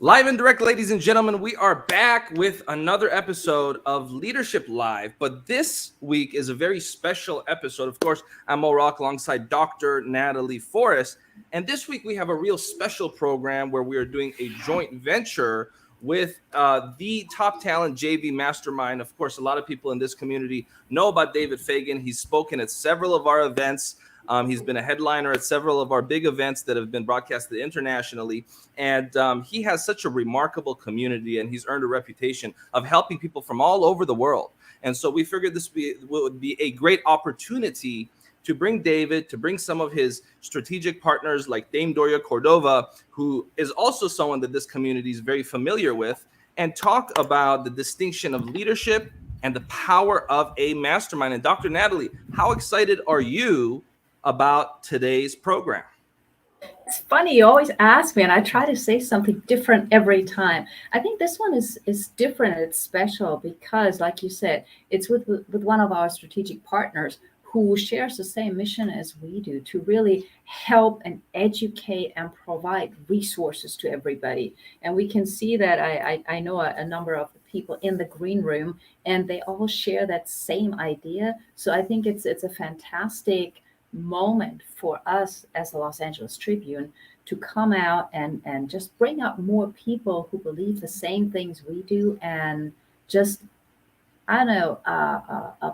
Live and direct, ladies and gentlemen, we are back with another episode of Leadership Live. But this week is a very special episode. Of course, I'm Mo Rock alongside Dr.Natalie Forest. And this week we have a real special program where we are doing a joint venture with the top talent JV Mastermind. Of course, a lot of people in this community know about David Fagen. He's spoken at several of our events. He's been a headliner at several of our big events that have been broadcasted internationally. And he has such a remarkable community, and he's earned a reputation of helping people from all over the world. And so we figured this would be a great opportunity to bring David, to bring some of his strategic partners like Dame Doria Cordova, who is also someone that this community is very familiar with, and talk about the distinction of leadership and the power of a mastermind. And Dr. Natalie, how excited are you about today's program? It's funny, you always ask me, and I try to say something different every time. I think this one is different. It's special because, like you said, it's with one of our strategic partners who shares the same mission as we do, to really help and educate and provide resources to everybody. And we can see that I know a number of people in the green room, and they all share that same idea. So I think it's a fantastic moment for us as the Los Angeles Tribune to come out and just bring up more people who believe the same things we do, and just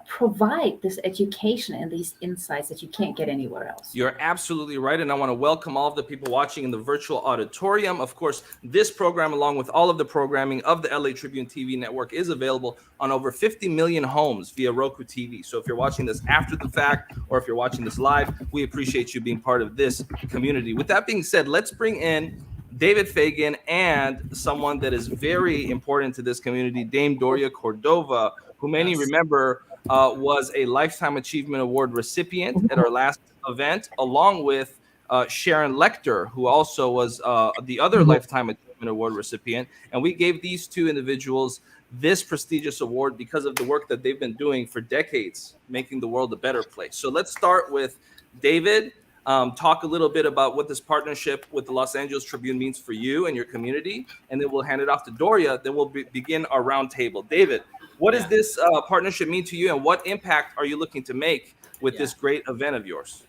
provide this education and these insights that you can't get anywhere else. You're absolutely right. And I want to welcome all of the people watching in the virtual auditorium. Of course, this program, along with all of the programming of the LA Tribune TV network, is available on over 50 million homes via Roku TV. So if you're watching this after the fact, or if you're watching this live, we appreciate you being part of this community. With that being said, let's bring in David Fagan and someone that is very important to this community, Dame Doria Cordova, who many remember was a Lifetime Achievement Award recipient at our last event, along with Sharon Lecter, who also was the other Lifetime Achievement Award recipient. And we gave these two individuals this prestigious award because of the work that they've been doing for decades, making the world a better place. So let's start with David. Talk a little bit about what this partnership with the Los Angeles Tribune means for you and your community, and then we'll hand it off to Doria. Then we'll begin our roundtable. David, what does this partnership mean to you, and what impact are you looking to make with this great event of yours?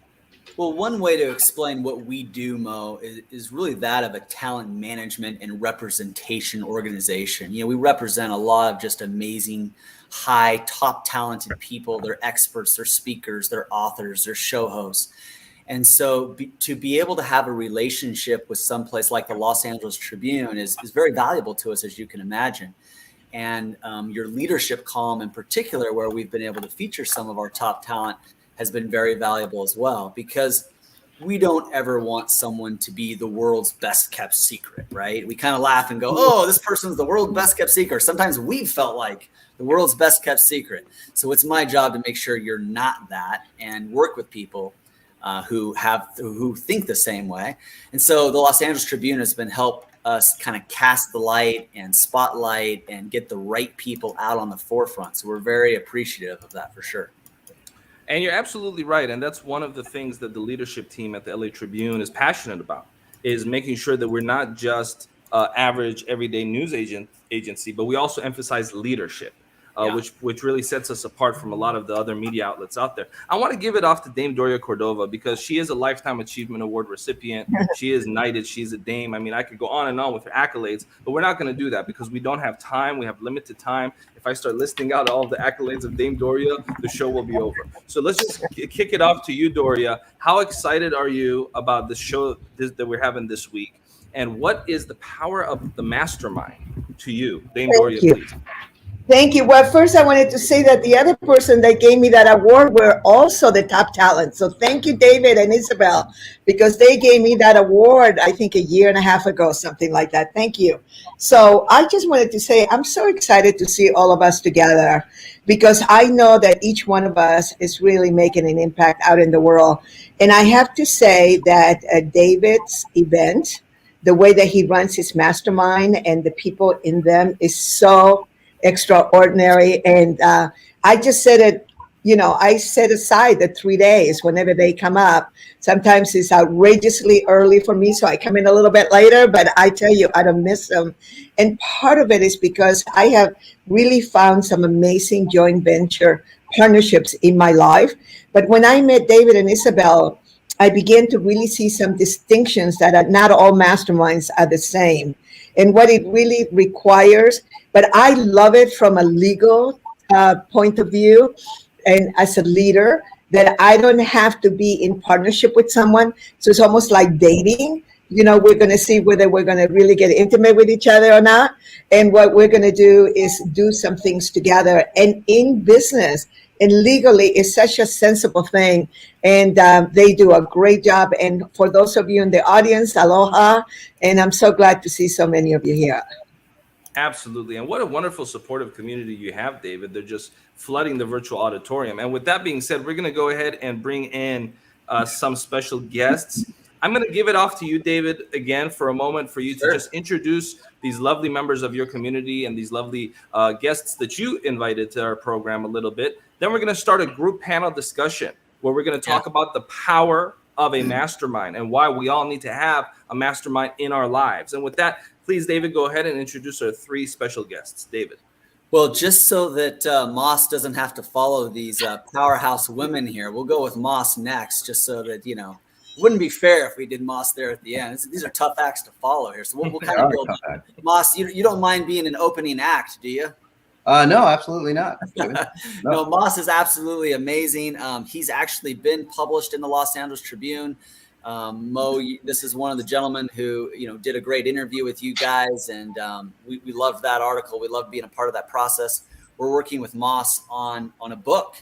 Well, one way to explain what we do, Mo, is really that of a talent management and representation organization. You know, we represent a lot of just amazing, high, top talented people. They're experts, they're speakers, they're authors, they're show hosts. And so to be able to have a relationship with someplace like the Los Angeles Tribune is very valuable to us, as you can imagine. And your leadership column in particular, where we've been able to feature some of our top talent, has been very valuable as well, because we don't ever want someone to be the world's best kept secret, right? We kind of laugh and go, oh, this person's the world's best kept secret. Sometimes we've felt like the world's best kept secret. So it's my job to make sure you're not that, and work with people who think the same way. And so the Los Angeles Tribune has been help us kind of cast the light and spotlight and get the right people out on the forefront. So we're very appreciative of that for sure. And you're absolutely right. And that's one of the things that the leadership team at the LA Tribune is passionate about, is making sure that we're not just average everyday news agency, but we also emphasize leadership. Which really sets us apart from a lot of the other media outlets out there. I want to give it off to Dame Doria Cordova, because she is a Lifetime Achievement Award recipient. She is knighted. She's a dame. I mean, I could go on and on with her accolades, but we're not going to do that because we don't have time. We have limited time. If I start listing out all of the accolades of Dame Doria, the show will be over. So let's just kick it off to you, Doria. How excited are you about the show that we're having this week? And what is the power of the mastermind to you? Dame Doria, please. Thank you. Well, first I wanted to say that the other person that gave me that award were also the top talent. So thank you, David and Isabel, because they gave me that award, I think 1.5 years ago, something like that. Thank you. So I just wanted to say, I'm so excited to see all of us together, because I know that each one of us is really making an impact out in the world. And I have to say that David's event, the way that he runs his mastermind and the people in them, is so extraordinary. And I just said it I set aside the 3 days whenever they come up. Sometimes it's outrageously early for me, so I come in a little bit later, but I tell you, I don't miss them. And part of it is because I have really found some amazing joint venture partnerships in my life. But when I met David and Isabel, I began to really see some distinctions that are not all masterminds are the same and what it really requires. But I love it from a legal point of view and as a leader, that I don't have to be in partnership with someone. So it's almost like dating. We're going to see whether we're going to really get intimate with each other or not. And what we're going to do is do some things together. And in business and legally, it's such a sensible thing. And they do a great job. And for those of you in the audience, aloha. And I'm so glad to see so many of you here. Absolutely. And what a wonderful supportive community you have, David. They're just flooding the virtual auditorium. And with that being said, we're going to go ahead and bring in some special guests. I'm going to give it off to you, David, again for a moment for you to just introduce these lovely members of your community and these lovely guests that you invited to our program a little bit. Then we're going to start a group panel discussion where we're going to talk about the power of a mastermind and why we all need to have a mastermind in our lives. And with that, please, David, go ahead and introduce our three special guests. David. Well, just so that Moss doesn't have to follow these powerhouse women here, we'll go with Moss next, just so that, it wouldn't be fair if we did Moss there at the end. These are tough acts to follow here. So we'll kind of build. Moss, you don't mind being an opening act, do you? No, absolutely not. No, Moss is absolutely amazing. He's actually been published in the Los Angeles Tribune. Mo, this is one of the gentlemen who, did a great interview with you guys. And we loved that article. We loved being a part of that process. We're working with Moss on a book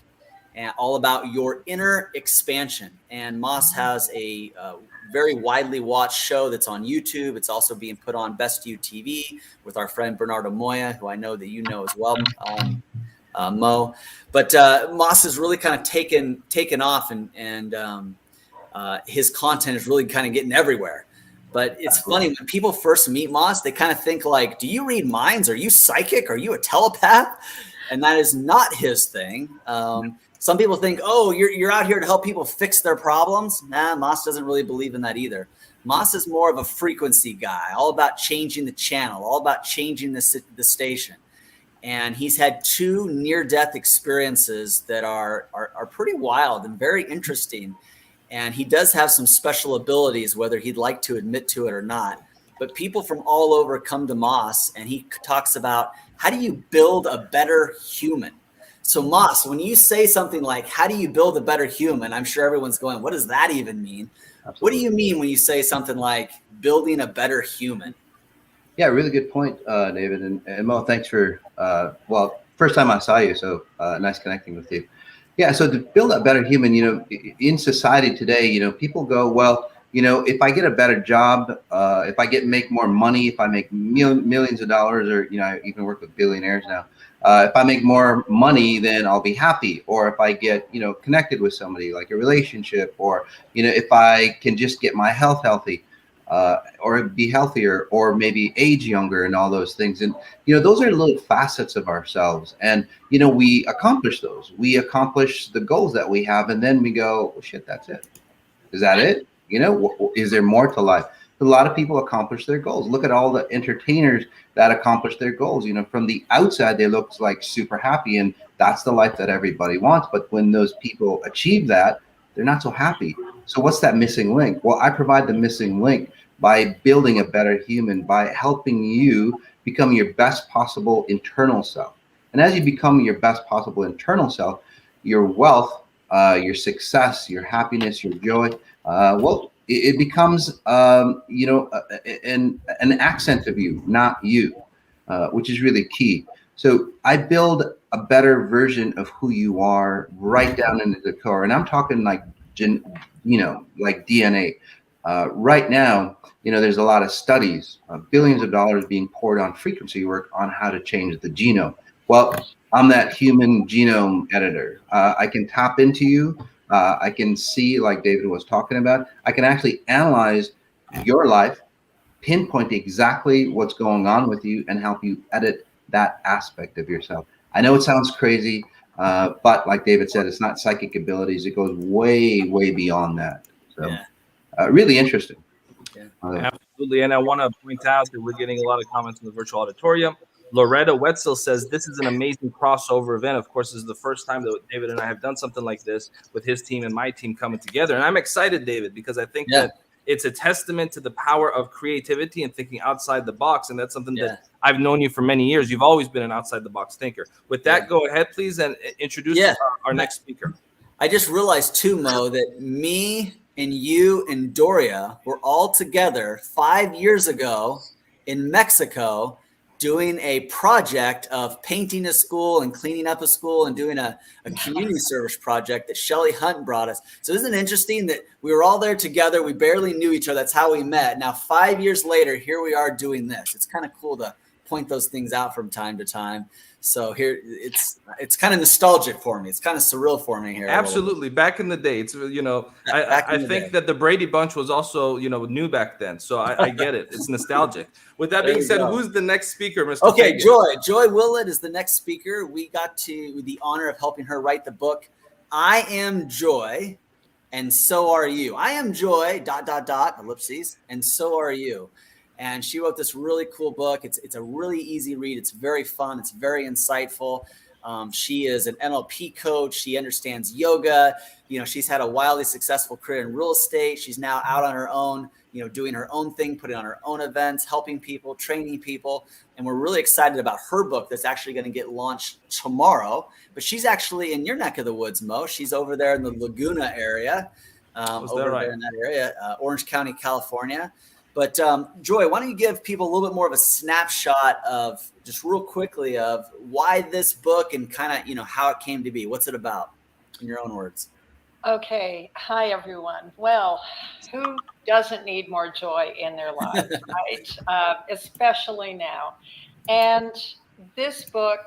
and all about your inner expansion. And Moss has a very widely watched show that's on YouTube. It's also being put on Best View TV with our friend Bernardo Moya, who I know that you know as well, Mo. But Moss has really kind of taken off and his content is really kind of getting everywhere. But it's funny when people first meet Moss, they kind of think like, do you read minds? Are you psychic? Are you a telepath? And that is not his thing. Some people think, oh, you're out here to help people fix their problems. Nah, Moss doesn't really believe in that either. Moss is more of a frequency guy, all about changing the channel, all about changing the station. And he's had 2 near-death experiences that are pretty wild and very interesting. And he does have some special abilities, whether he'd like to admit to it or not. But people from all over come to Moss, and he talks about how do you build a better human? So Moss, when you say something like, how do you build a better human? I'm sure everyone's going, what does that even mean? Absolutely. What do you mean when you say something like building a better human? Yeah, really good point, David. And Mo, thanks for, first time I saw you, so nice connecting with you. Yeah, so to build a better human, in society today, people go, well, if I get a better job, if I make more money, if I make millions of dollars, or, I even work with billionaires now. If I make more money, then I'll be happy. Or if I get, connected with somebody, like a relationship, or, if I can just get my health healthy, or be healthier, or maybe age younger and all those things. And, those are little facets of ourselves. And, we accomplish those. We accomplish the goals that we have. And then we go, oh, shit, that's it. Is that it? Is there more to life? A lot of people accomplish their goals. Look at all the entertainers that accomplish their goals. From the outside, they look like super happy, and that's the life that everybody wants. But when those people achieve that, they're not so happy. So what's that missing link? Well, I provide the missing link by building a better human, by helping you become your best possible internal self. And as you become your best possible internal self, your wealth, your success, your happiness, your joy, it becomes, an accent of you, not you, which is really key. So I build a better version of who you are right down into the core. And I'm talking like, like DNA. Right now, there's a lot of studies, billions of dollars being poured on frequency work on how to change the genome. Well, I'm that human genome editor. I can tap into you. I can see, like David was talking about, I can actually analyze your life, pinpoint exactly what's going on with you, and help you edit that aspect of yourself. I know it sounds crazy. But like David said, it's not psychic abilities. It goes way, way beyond that. So really interesting. Absolutely. And I want to point out that we're getting a lot of comments in the virtual auditorium. Loretta Wetzel says this is an amazing crossover event. Of course, this is the first time that David and I have done something like this with his team and my team coming together. And I'm excited, David, because I think that it's a testament to the power of creativity and thinking outside the box. And that's something that I've known you for many years. You've always been an outside the box thinker. With that, go ahead, please, and introduce our next speaker. I just realized too, Mo, that me and you and Doria were all together 5 years ago in Mexico doing a project of painting a school and cleaning up a school and doing a community service project that Shelley Hunt brought us. So isn't it interesting that we were all there together? We barely knew each other. That's how we met. Now, 5 years later, here we are doing this. It's kind of cool to point those things out from time to time. So here it's kind of nostalgic for me. It's kind of surreal for me here. Absolutely. Back in the day, it's, I think that the Brady Bunch was also, new back then. So I get it. It's nostalgic. With that being said, who's the next speaker, Mr. Okay, Fagan? Joy Willett is the next speaker. We got the honor of helping her write the book, I Am Joy, and So Are You. I am joy, ... ellipses, and so are you. And she wrote this really cool book. It's a really easy read. It's very fun. It's very insightful. She is an NLP coach. She understands yoga. She's had a wildly successful career in real estate. She's now out on her own, doing her own thing, putting on her own events, helping people, training people. And we're really excited about her book that's actually going to get launched tomorrow. But she's actually in your neck of the woods, Mo. She's over there in the Laguna area, there in that area, Orange County, California. But Joy, why don't you give people a little bit more of a snapshot of just real quickly of why this book and kind of, how it came to be. What's it about in your own words? Okay. Hi, everyone. Well, who doesn't need more joy in their lives, right? Especially now. And this book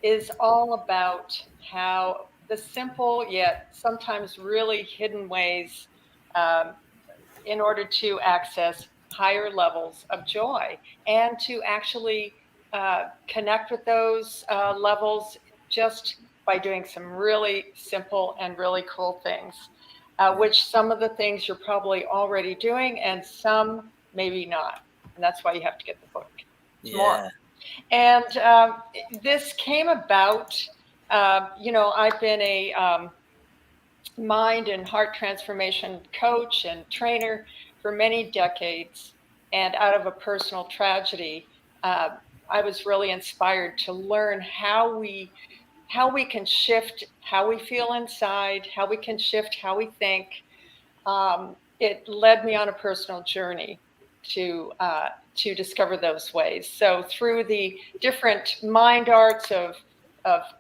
is all about how the simple yet sometimes really hidden ways in order to access higher levels of joy and to actually connect with those levels just by doing some really simple and really cool things, which some of the things you're probably already doing and some maybe not. And that's why you have to get the book. More. And this came about, I've been a mind and heart transformation coach and trainer for many decades. And out of a personal tragedy, I was really inspired to learn how we can shift how we feel inside, how we can shift how we think. It led me on a personal journey to discover those ways. So through the different mind arts of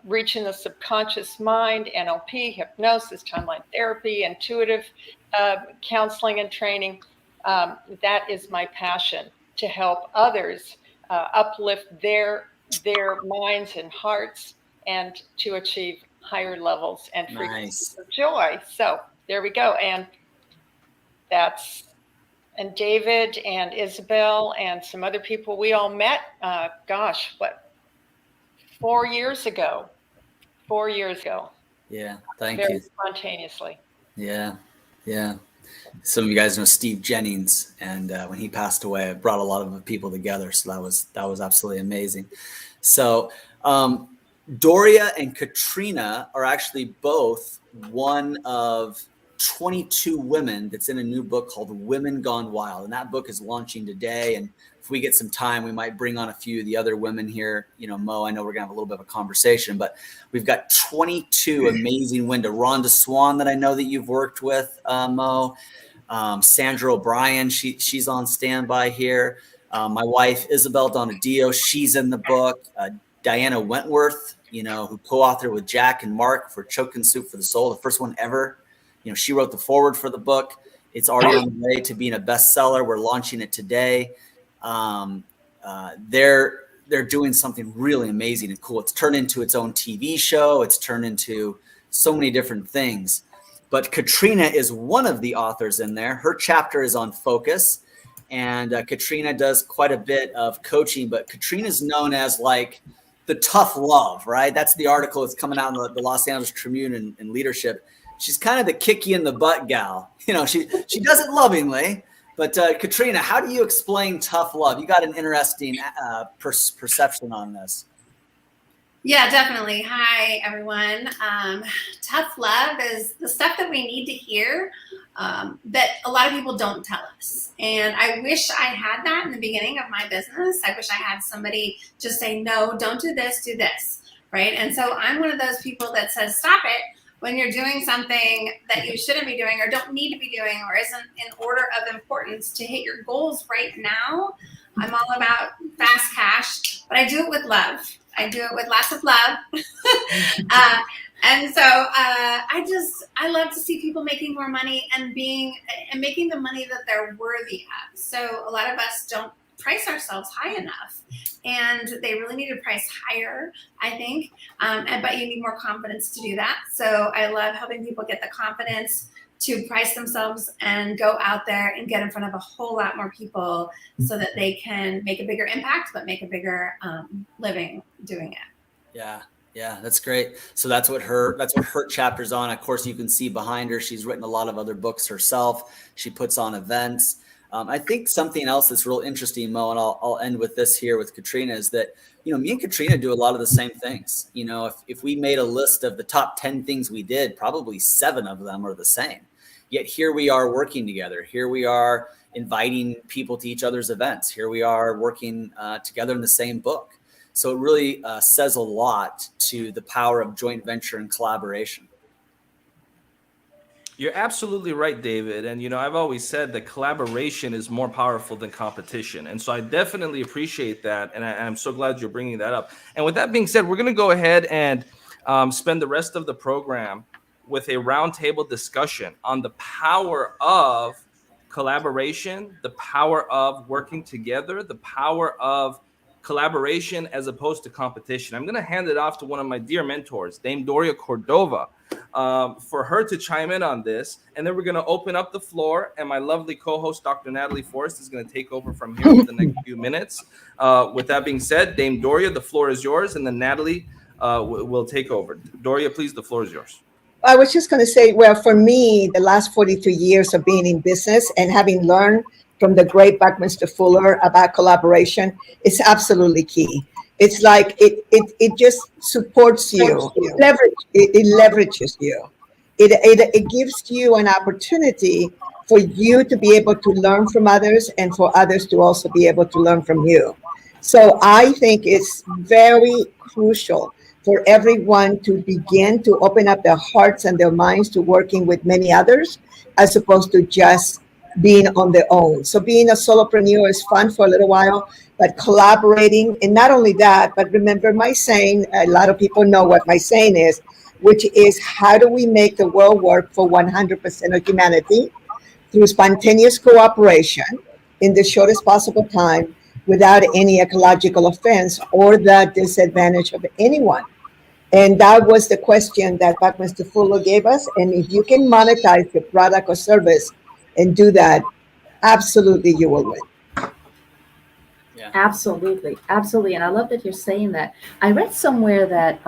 reaching the subconscious mind, NLP, hypnosis, timeline therapy, intuitive counseling and training. That is my passion, to help others uplift their minds and hearts and to achieve higher levels and frequencies of joy. So there we go. And David and Isabel and some other people we all met, 4 years ago. 4 years ago. Yeah, thank you. Very spontaneously. Yeah. Some of you guys know Steve Jennings, and when he passed away, it brought a lot of people together. So that was absolutely amazing. So Doria and Katrina are actually both one of 22 women that's in a new book called Women Gone Wild. And that book is launching today. And if we get some time, we might bring on a few of the other women here. Mo, I know we're going to have a little bit of a conversation, but we've got 22 amazing women. Rhonda Swan, that I know that you've worked with, Mo. Sandra O'Brien, she's on standby here. My wife, Isabel Donadio, she's in the book. Diana Wentworth, who co-authored with Jack and Mark for Chokin' Soup for the Soul, the first one ever. She wrote the foreword for the book. It's already on the way to being a bestseller. We're launching it today. They're doing something really amazing and cool. It's turned into its own TV show. It's turned into so many different things. But Katrina is one of the authors in there. Her chapter is on focus. And Katrina does quite a bit of coaching. But Katrina's known as like the tough love, right? That's the article that's coming out in the Los Angeles Tribune in leadership. She's kind of the kick you in the butt gal. You know, she does it lovingly. But Katrina, how do you explain tough love? You got an interesting perception on this. Yeah, definitely. Hi, everyone. Tough love is the stuff that we need to hear that a lot of people don't tell us. And I wish I had that in the beginning of my business. I wish I had somebody just say, no, don't do this, do this, right? And so I'm one of those people that says, stop it when you're doing something that you shouldn't be doing or don't need to be doing or isn't in order of importance to hit your goals right now. I'm all about fast cash, but I do it with love. I do it with lots of love. And so I love to see people making more money and making the money that they're worthy of. So a lot of us don't price ourselves high enough, and they really need to price higher, I think. But you need more confidence to do that. So I love helping people get the confidence to price themselves and go out there and get in front of a whole lot more people so that they can make a bigger impact, but make a bigger living doing it. Yeah, that's great. So that's what her chapter's on. Of course, you can see behind her, she's written a lot of other books herself. She puts on events. I think something else that's real interesting, Mo, and I'll end with this here with Katrina, is that, you know, me and Katrina do a lot of the same things. You know, if we made a list of the top 10 things we did, probably 7 of them are the same. Yet here we are working together. Here we are inviting people to each other's events. Here we are working together in the same book. So it really says a lot to the power of joint venture and collaboration. You're absolutely right, David. And, you know, I've always said that collaboration is more powerful than competition. And so I definitely appreciate that. And I'm so glad you're bringing that up. And with that being said, we're going to go ahead and spend the rest of the program with a roundtable discussion on the power of collaboration, the power of working together, the power of collaboration as opposed to competition. I'm going to hand it off to one of my dear mentors, Dame Doria Cordova, for her to chime in on this. And then we're going to open up the floor, and my lovely co-host, Dr. Natalie Forest, is going to take over from here for the next few minutes. With that being said, Dame Doria, the floor is yours, and then Natalie will take over. Doria, please, the floor is yours. I was just going to say, well, for me, the last 42 years of being in business and having learned from the great Buckminster Fuller about collaboration, is absolutely key. It's like it just supports you. It leverages you. It gives you an opportunity for you to be able to learn from others and for others to also be able to learn from you. So I think it's very crucial for everyone to begin to open up their hearts and their minds to working with many others, as opposed to just being on their own. So being a solopreneur is fun for a little while, but collaborating, and not only that, but remember my saying, a lot of people know what my saying is, which is, how do we make the world work for 100% of humanity through spontaneous cooperation in the shortest possible time without any ecological offense or the disadvantage of anyone? And that was the question that Buckminster Fuller gave us. And if you can monetize your product or service and do that, absolutely you will win. Yeah. Absolutely. And I love that you're saying that. I read somewhere that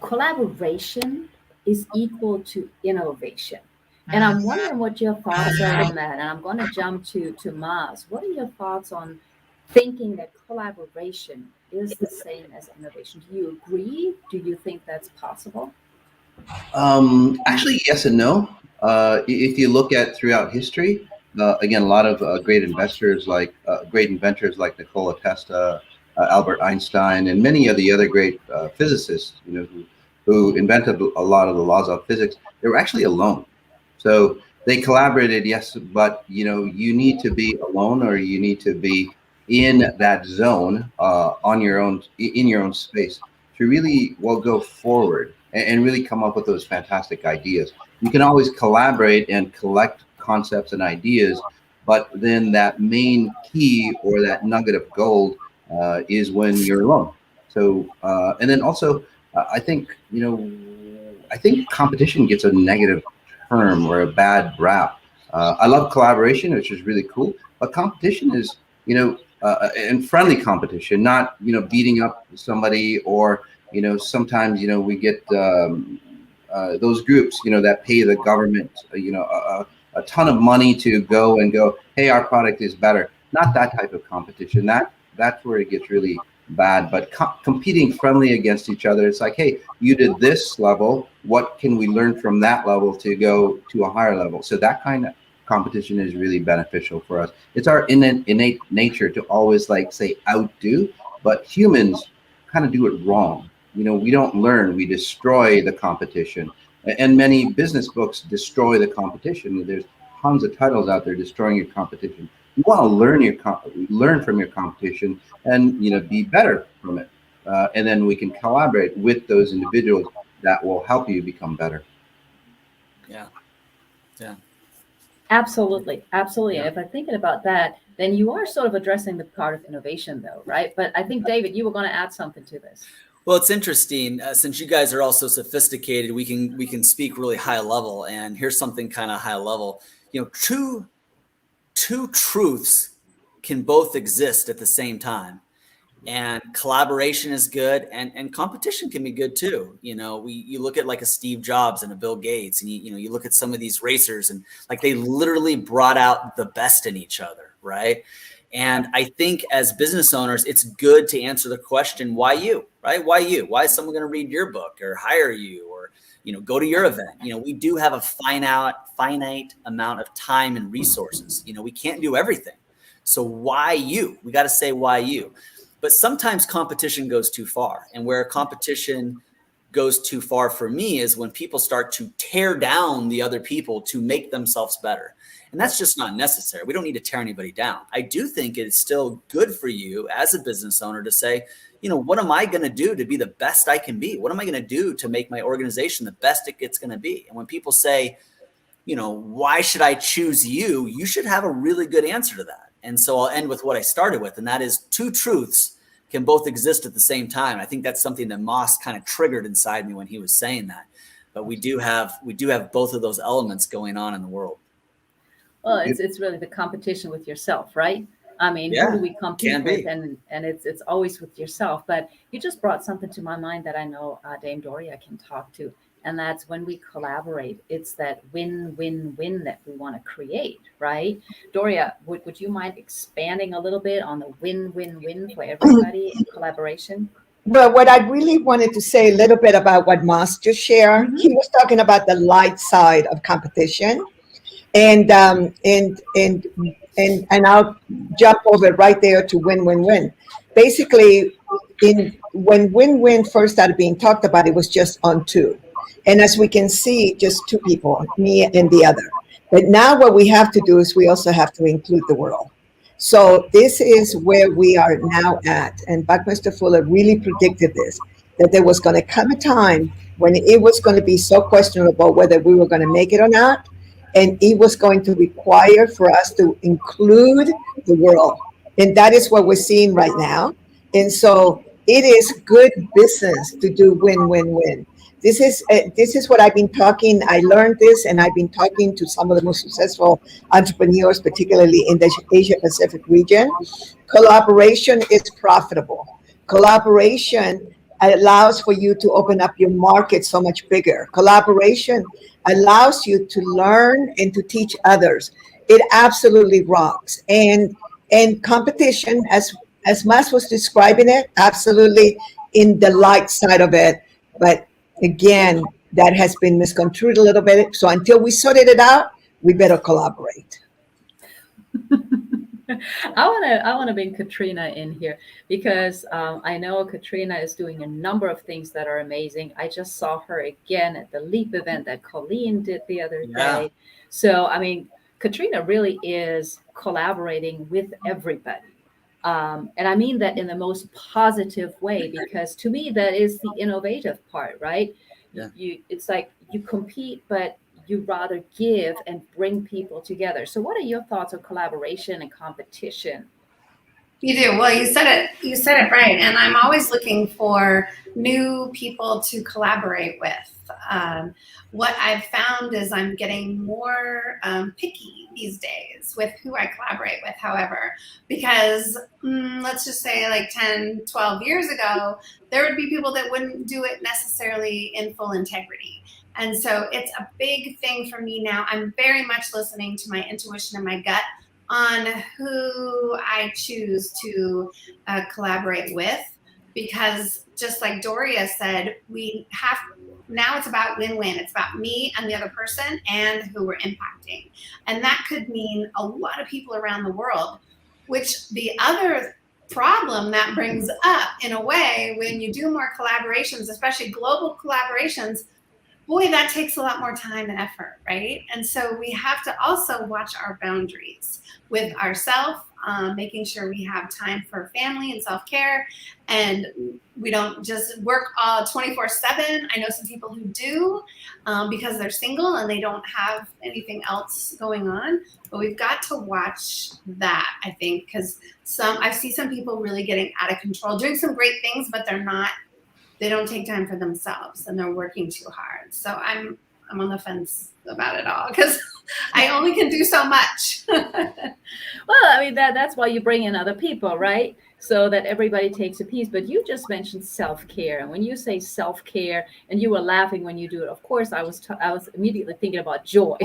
collaboration is equal to innovation. And I'm wondering what your thoughts are on that. And I'm going to jump to Maz. What are your thoughts on thinking that collaboration is the same as innovation? Do you agree? Do you think that's possible? Actually, yes and no. If you look at throughout history, again, a lot of great inventors like Nikola Tesla, Albert Einstein, and many of the other great physicists, you know, who invented a lot of the laws of physics, they were actually alone. So they collaborated, yes, but you know, you need to be alone, or you need to be in that zone on your own, in your own space, to really go forward and really come up with those fantastic ideas. You can always collaborate and collect concepts and ideas, but then that main key or that nugget of gold is when you're alone. So and then also I think, you know, I think competition gets a negative term or a bad rap. I love collaboration, which is really cool, but competition is, you know, and friendly competition, not, beating up somebody, or, sometimes, we get those groups, that pay the government, a ton of money to go, hey, our product is better. Not that type of competition. That's where it gets really bad. But competing friendly against each other, it's like, hey, you did this level. What can we learn from that level to go to a higher level? So that kind of competition is really beneficial for us. It's our innate nature to always say outdo, but humans kind of do it wrong. We don't learn, we destroy the competition. And many business books destroy the competition. There's tons of titles out there destroying your competition. You want to learn from your competition and be better from it. And then we can collaborate with those individuals that will help you become better. Yeah. Absolutely. Absolutely. Yeah. And if I'm thinking about that, then you are sort of addressing the part of innovation, though, right? But I think, David, you were going to add something to this. Well, it's interesting. Since you guys are all so sophisticated, we can speak really high level. And here's something kind of high level. Two truths can both exist at the same time. And collaboration is good, and competition can be good too. You look at like a Steve Jobs and a Bill Gates, and you look at some of these racers, and they literally brought out the best in each other, right? And I think as business owners, it's good to answer the question, why you, right? Why you? Why is someone going to read your book or hire you or go to your event? We do have a finite amount of time and resources. We can't do everything. So why you? We got to say why you. But sometimes competition goes too far. And where competition goes too far for me is when people start to tear down the other people to make themselves better. And that's just not necessary. We don't need to tear anybody down. I do think it's still good for you as a business owner to say, what am I going to do to be the best I can be? What am I going to do to make my organization the best it's going to be? And when people say, why should I choose you? You should have a really good answer to that. And so I'll end with what I started with, and that is two truths can both exist at the same time. I think that's something that Moss kind of triggered inside me when he was saying that. But we do have both of those elements going on in the world. Well, it's really the competition with yourself, right? I mean, Yeah, who do we compete with? be. And it's always with yourself. But you just brought something to my mind that I know Dame Doria can talk to. And that's when we collaborate, it's that win-win-win that we want to create, right? Doria, would you mind expanding a little bit on the win-win-win for everybody in collaboration? But what I really wanted to say a little bit about what Moss just shared, he was talking about the light side of competition. And I'll jump over right there to win-win-win. Basically, when win-win first started being talked about, it was just on two. And as we can see, just two people, me and the other. But now what we have to do is we also have to include the world. So this is where we are now at. And Buckminster Fuller really predicted this, that there was going to come a time when it was going to be so questionable whether we were going to make it or not. And it was going to require for us to include the world. And that is what we're seeing right now. And so it is good business to do win-win-win. This is what I've been talking. I learned this, and I've been talking to some of the most successful entrepreneurs, particularly in the Asia Pacific region. Collaboration is profitable. Collaboration allows for you to open up your market so much bigger. Collaboration allows you to learn and to teach others. It absolutely rocks. And competition, as Mas was describing it, absolutely in the light side of it. But again, that has been misconstrued a little bit. So until we sorted it out, we better collaborate. I want to bring Katrina in here because I know Katrina is doing a number of things that are amazing. I just saw her again at the LEAP event that Colleen did the other day. So, I mean, Katrina really is collaborating with everybody. And I mean that in the most positive way, because to me, that is the innovative part, right? Yeah. It's like you compete, but you rather give and bring people together. So what are your thoughts on collaboration and competition? You do. Well, you said it. You said it right. And I'm always looking for new people to collaborate with. What I've found is I'm getting more picky these days with who I collaborate with, however, because let's just say like 10, 12 years ago, there would be people that wouldn't do it necessarily in full integrity. And so it's a big thing for me now. I'm very much listening to my intuition and my gut on who I choose to collaborate with, because just like Doria said, now it's about win-win. It's about me and the other person and who we're impacting. And that could mean a lot of people around the world, which the other problem that brings up in a way, when you do more collaborations, especially global collaborations, boy, that takes a lot more time and effort, right? And so we have to also watch our boundaries with ourselves, making sure we have time for family and self-care, and we don't just work 24/7. I know some people who do because they're single and they don't have anything else going on, but we've got to watch that, I think, because I see some people really getting out of control, doing some great things, but they don't take time for themselves and they're working too hard. So I'm on the fence about it all because I only can do so much. Well, I mean, that's why you bring in other people, right? So that everybody takes a piece. But you just mentioned self-care. And when you say self-care, and you were laughing when you do it, of course, I was immediately thinking about joy.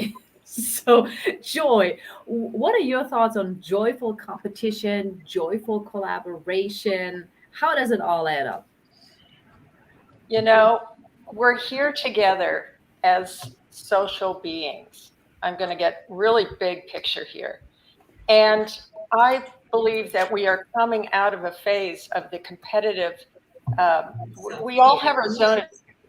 So, Joy, what are your thoughts on joyful competition, joyful collaboration? How does it all add up? You know, we're here together as social beings. I'm going to get really big picture here. And I believe that we are coming out of a phase of the competitive. We all have our zone of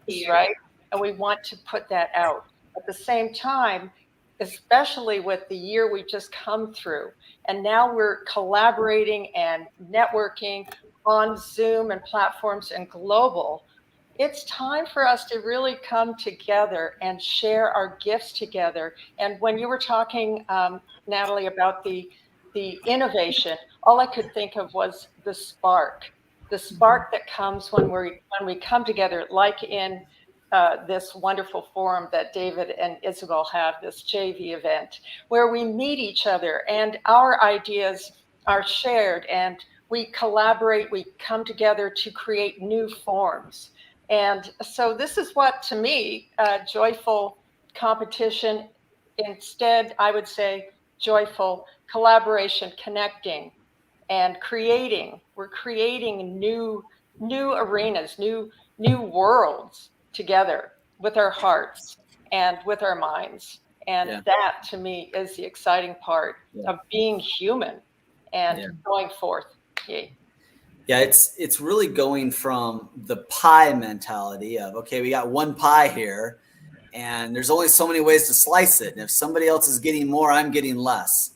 peace, right? And we want to put that out. At the same time, especially with the year we've just come through, and now we're collaborating and networking on Zoom and platforms and global, it's time for us to really come together and share our gifts together. And when you were talking, Natalie, about the innovation, all I could think of was the spark that comes when we come together, like in this wonderful forum that David and Isabel have, this JV event, where we meet each other and our ideas are shared and we collaborate, we come together to create new forms. And so this is what, to me, joyful competition, instead, I would say joyful collaboration, connecting and creating. We're creating new arenas, new worlds together with our hearts and with our minds. And that, to me, is the exciting part of being human and going forth. Yay. Yeah, it's really going from the pie mentality of, okay, we got one pie here and there's only so many ways to slice it. And if somebody else is getting more, I'm getting less.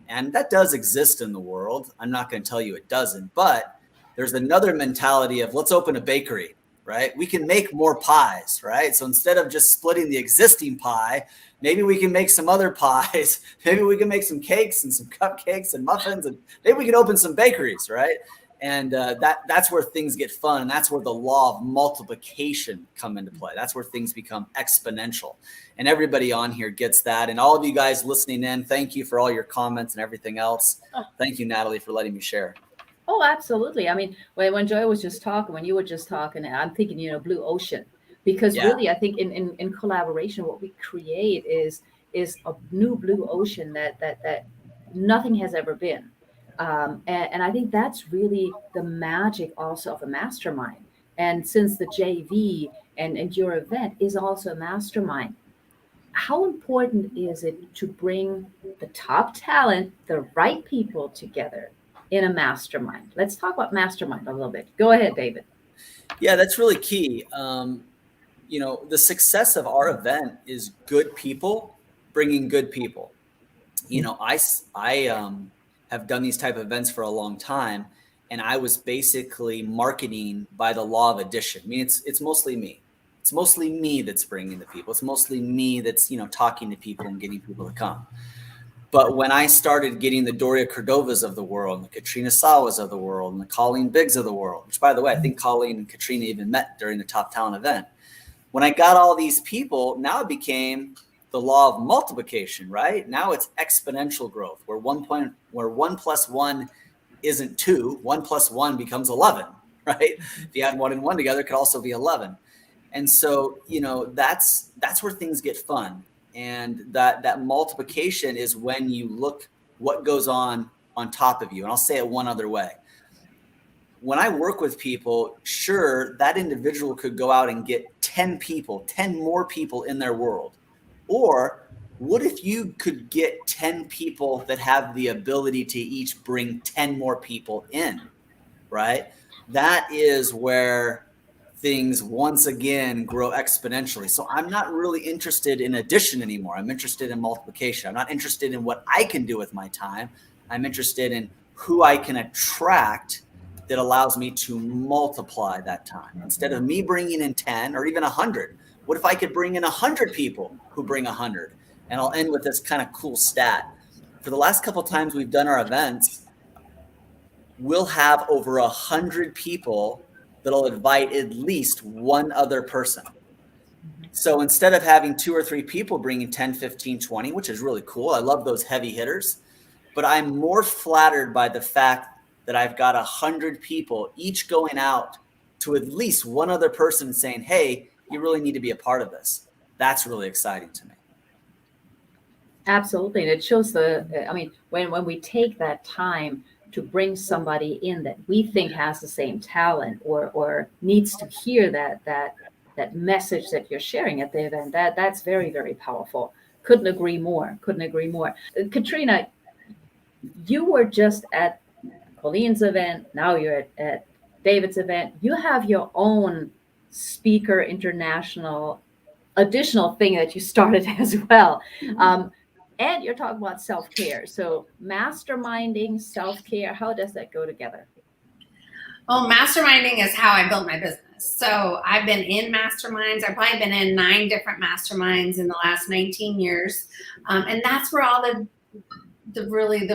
And that does exist in the world. I'm not going to tell you it doesn't, but there's another mentality of let's open a bakery, right? We can make more pies, right? So instead of just splitting the existing pie, maybe we can make some other pies. Maybe we can make some cakes and some cupcakes and muffins, and maybe we can open some bakeries, right? And that's where things get fun. And that's where the law of multiplication come into play. That's where things become exponential. And everybody on here gets that. And all of you guys listening in, thank you for all your comments and everything else. Thank you, Natalie, for letting me share. Oh, absolutely. I mean, when Joy was just talking, when you were just talking, I'm thinking, blue ocean. Because really, I think in collaboration, what we create is a new blue ocean that nothing has ever been. And I think that's really the magic also of a mastermind. And since the JV and your event is also a mastermind, how important is it to bring the top talent, the right people together in a mastermind? Let's talk about mastermind a little bit. Go ahead, David. Yeah, that's really key. The success of our event is good people bringing good people. I have done these type of events for a long time, and I was basically marketing by the law of addition. I mean, it's mostly me. It's mostly me that's bringing the people. It's mostly me that's talking to people and getting people to come. But when I started getting the Doria Cordovas of the world, and the Katrina Sawas of the world, and the Colleen Biggs of the world, which, by the way, I think Colleen and Katrina even met during the Top Talent event. When I got all these people, now it became the law of multiplication, right? Now it's exponential growth, where 1 plus 1 isn't 2, 1 plus 1 becomes 11, right? If you add 1 and 1 together, it could also be 11. And so, that's where things get fun. And that multiplication is when you look what goes on top of you. And I'll say it one other way. When I work with people, sure, that individual could go out and get 10 more people in their world. Or what if you could get 10 people that have the ability to each bring 10 more people in, right? That is where things once again grow exponentially. So I'm not really interested in addition anymore. I'm interested in multiplication. I'm not interested in what I can do with my time. I'm interested in who I can attract that allows me to multiply that time. Instead of me bringing in 10 or even 100, what if I could bring in 100 people who bring 100? And I'll end with this kind of cool stat. For the last couple of times we've done our events, we'll have over 100 people that'll invite at least one other person. So instead of having 2 or 3 people bringing 10, 15, 20, which is really cool. I love those heavy hitters, but I'm more flattered by the fact that I've got 100 people each going out to at least one other person saying, hey, you really need to be a part of this. That's really exciting to me. Absolutely. And it shows when we take that time to bring somebody in that we think has the same talent or needs to hear that message that you're sharing at the event, that's very, very powerful. Couldn't agree more. Katrina, you were just at Colleen's event. Now you're at David's event. You have your own speaker international additional thing that you started as well. And you're talking about self-care. So masterminding, self-care, how does that go together? Well, masterminding is how I built my business. So I've been in masterminds. I've probably been in 9 different masterminds in the last 19 years. And that's where all the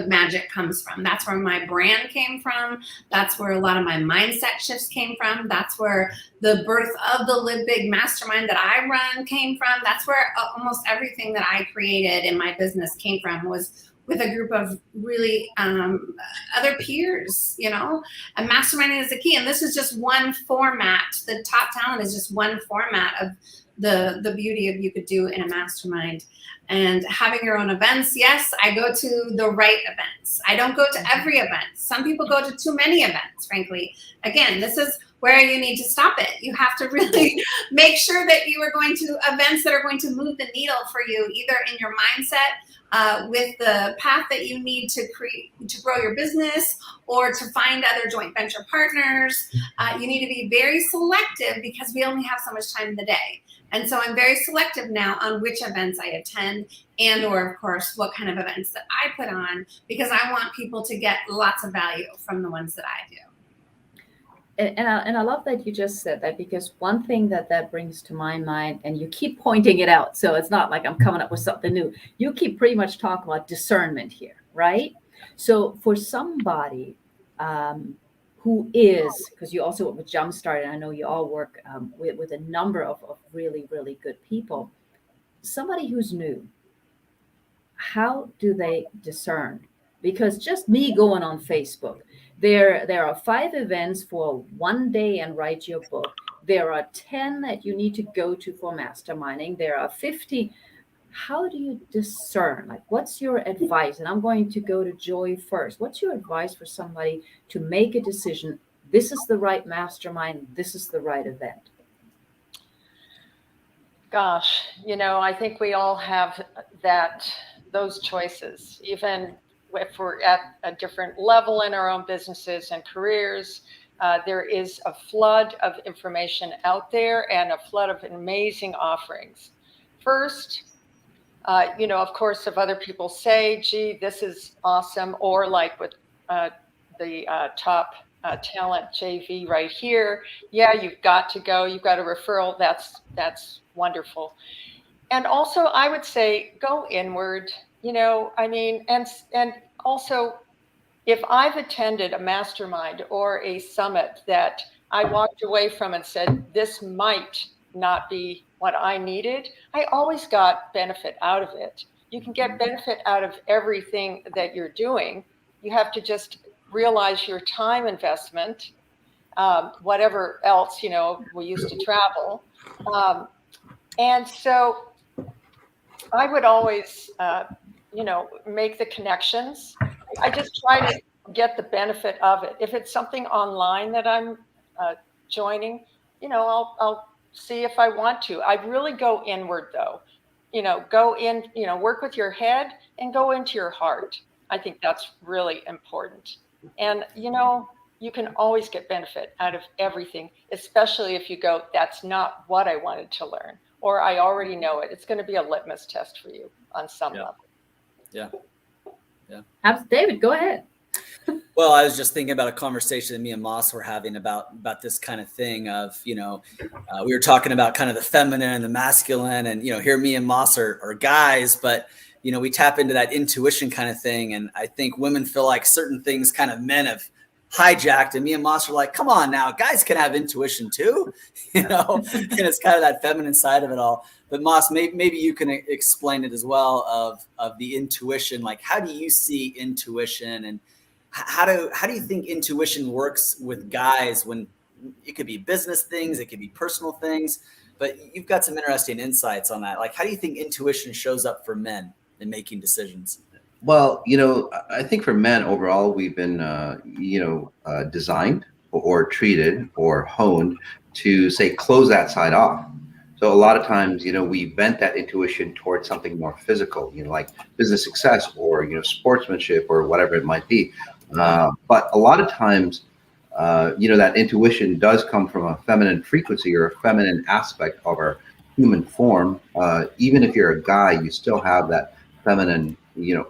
magic comes from. That's where my brand came from. That's where a lot of my mindset shifts came from. That's where the birth of the Live Big Mastermind that I run came from. That's where almost everything that I created in my business came from, was with a group of really other peers, and masterminding is the key. And this is just one format. The Top Talent is just one format of the beauty of you could do in a mastermind. And having your own events, yes, I go to the right events. I don't go to every event. Some people go to too many events, frankly. Again, this is where you need to stop it. You have to really make sure that you are going to events that are going to move the needle for you, either in your mindset, with the path that you need to create to grow your business, or to find other joint venture partners. You need to be very selective because we only have so much time in the day. And so I'm very selective now on which events I attend, and or of course what kind of events that I put on, because I want people to get lots of value from the ones that I do. And I love that you just said that, because one thing that brings to my mind, and you keep pointing it out, so it's not like I'm coming up with something new. You keep pretty much talking about discernment here, right? So for somebody who is, because you also work with Jumpstart, and I know you all work with a number of really, really good people. Somebody who's new, how do they discern? Because just me going on Facebook, there are 5 events for one day and write your book. There are 10 that you need to go to for masterminding. There are 50. How do you discern? Like, what's your advice? And I'm going to go to Joy first. What's your advice for somebody to make a decision? This is the right mastermind. This is the right event. Gosh, I think we all have those choices, even if we're at a different level in our own businesses and careers. There is a flood of information out there and a flood of amazing offerings. First, of course, if other people say, gee, this is awesome, or like with the Top Talent JV right here, yeah, you've got to go, you've got a referral, that's wonderful. And also, I would say, go inward. I mean, and also, if I've attended a mastermind or a summit that I walked away from and said, this might not be what I needed, I always got benefit out of it. You can get benefit out of everything that you're doing. You have to just realize your time investment, whatever else, we used to travel. And so I would always, make the connections. I just try to get the benefit of it. If it's something online that I'm joining, I'll see if I want to. I really go inward though. Go in, work with your head and go into your heart. I think that's really important. And, you can always get benefit out of everything, especially if you go, that's not what I wanted to learn, or I already know it. It's going to be a litmus test for you on some level. Yeah. David, go ahead. Well, I was just thinking about a conversation that me and Moss were having about this kind of thing of, we were talking about kind of the feminine and the masculine, and, here me and Moss are guys, but, we tap into that intuition kind of thing. And I think women feel like certain things kind of men have hijacked, and me and Moss are like, come on now, guys can have intuition too, and it's kind of that feminine side of it all. But Moss, maybe you can explain it as well of the intuition. Like, how do you see intuition, and how do you think intuition works with guys when it could be business things, it could be personal things, but you've got some interesting insights on that. Like, how do you think intuition shows up for men in making decisions? Well, I think for men overall, we've been, designed or treated or honed to say, close that side off. So a lot of times, we vent that intuition towards something more physical, like business success or, sportsmanship or whatever it might be. But a lot of times, that intuition does come from a feminine frequency or a feminine aspect of our human form. Even if you're a guy, you still have that feminine,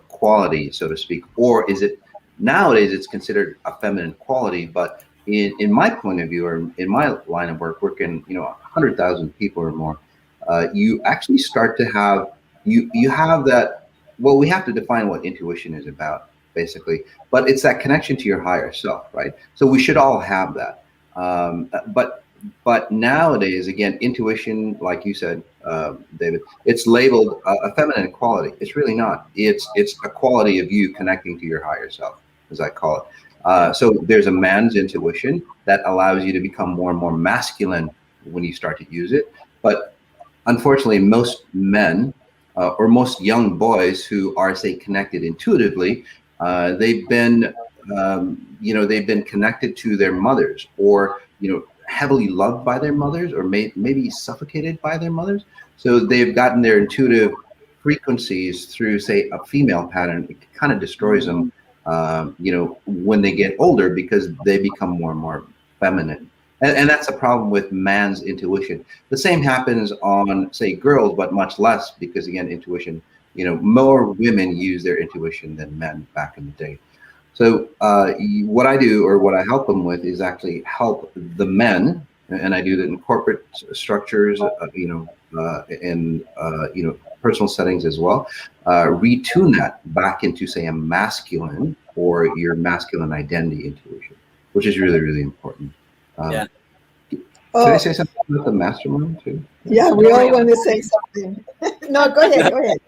quality, so to speak. Or is it nowadays it's considered a feminine quality, but in my point of view, or in my line of work, working 100,000 people or more, you actually start to have you have that. Well, we have to define what intuition is about, basically, but it's that connection to your higher self, right? So we should all have that. But nowadays, again, intuition, like you said, David, it's labeled a feminine quality. It's really not. It's a quality of you connecting to your higher self, as I call it. So there's a man's intuition that allows you to become more and more masculine when you start to use it. But unfortunately, most men or most young boys who are, say, connected intuitively, they've been connected to their mothers, or heavily loved by their mothers, or maybe suffocated by their mothers. So they've gotten their intuitive frequencies through, say, a female pattern. It kind of destroys them, when they get older, because they become more and more feminine. And that's a problem with man's intuition. The same happens on, say, girls, but much less, because again, intuition, more women use their intuition than men back in the day. So what I do, or what I help them with, is actually help the men, and I do that in corporate structures, in personal settings as well, retune that back into, say, a masculine, or your masculine identity intuition, which is really, really important. Can I say something about the mastermind too? Yeah, we all want to say something. No, go ahead.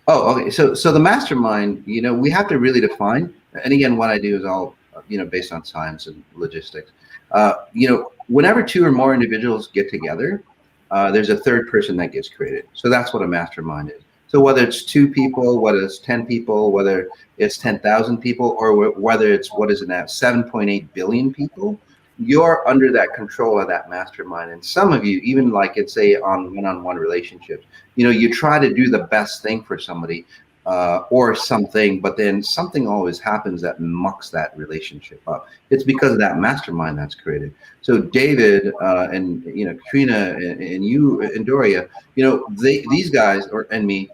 Oh, okay. So the mastermind, we have to really define. And again, what I do is all, based on science and logistics. Whenever two or more individuals get together, there's a third person that gets created. So that's what a mastermind is. So whether it's 2 people, whether it's 10 people, whether it's 10,000 people, or whether it's, what is it now, 7.8 billion people, you're under that control of that mastermind. And some of you, even like it's, say, on one-on-one relationships, you try to do the best thing for somebody or something, but then something always happens that mucks that relationship up. It's because of that mastermind that's created. So David and Katrina and you and Doria, these guys, and me,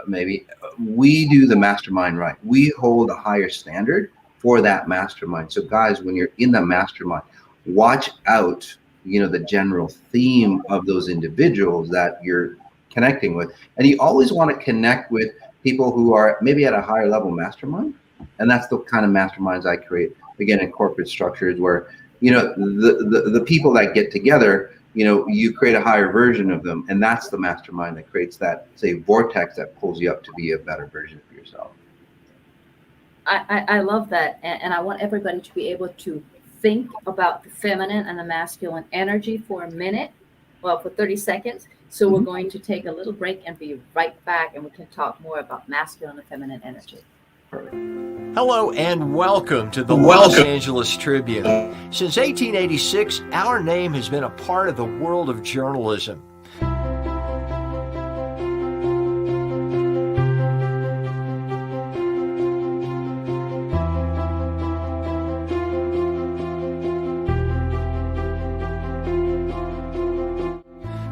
maybe, we do the mastermind right. We hold a higher standard for that mastermind. So guys, when you're in the mastermind, watch out, the general theme of those individuals that you're connecting with. And you always want to connect with people who are maybe at a higher level mastermind. And that's the kind of masterminds I create, again, in corporate structures where, the people that get together, you create a higher version of them. And that's the mastermind that creates that, say, vortex that pulls you up to be a better version of yourself. I love that. And I want everybody to be able to think about the feminine and the masculine energy for a minute, for 30 seconds. So we're going to take a little break and be right back, and we can talk more about masculine and feminine energy. Perfect. Hello and welcome to the Los Angeles Tribune. Since 1886, our name has been a part of the world of journalism.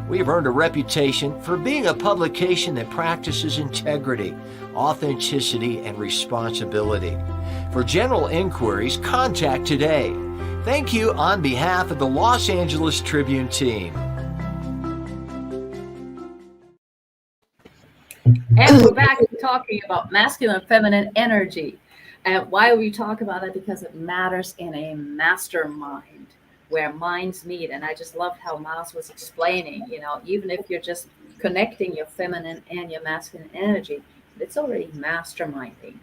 We have earned a reputation for being a publication that practices integrity, authenticity, and responsibility. For general inquiries, contact today. Thank you on behalf of the Los Angeles Tribune team. And we're back talking about masculine and feminine energy. And why we talk about it? Because it matters in a mastermind where minds meet. And I just loved how Miles was explaining, even if you're just connecting your feminine and your masculine energy, it's already masterminding.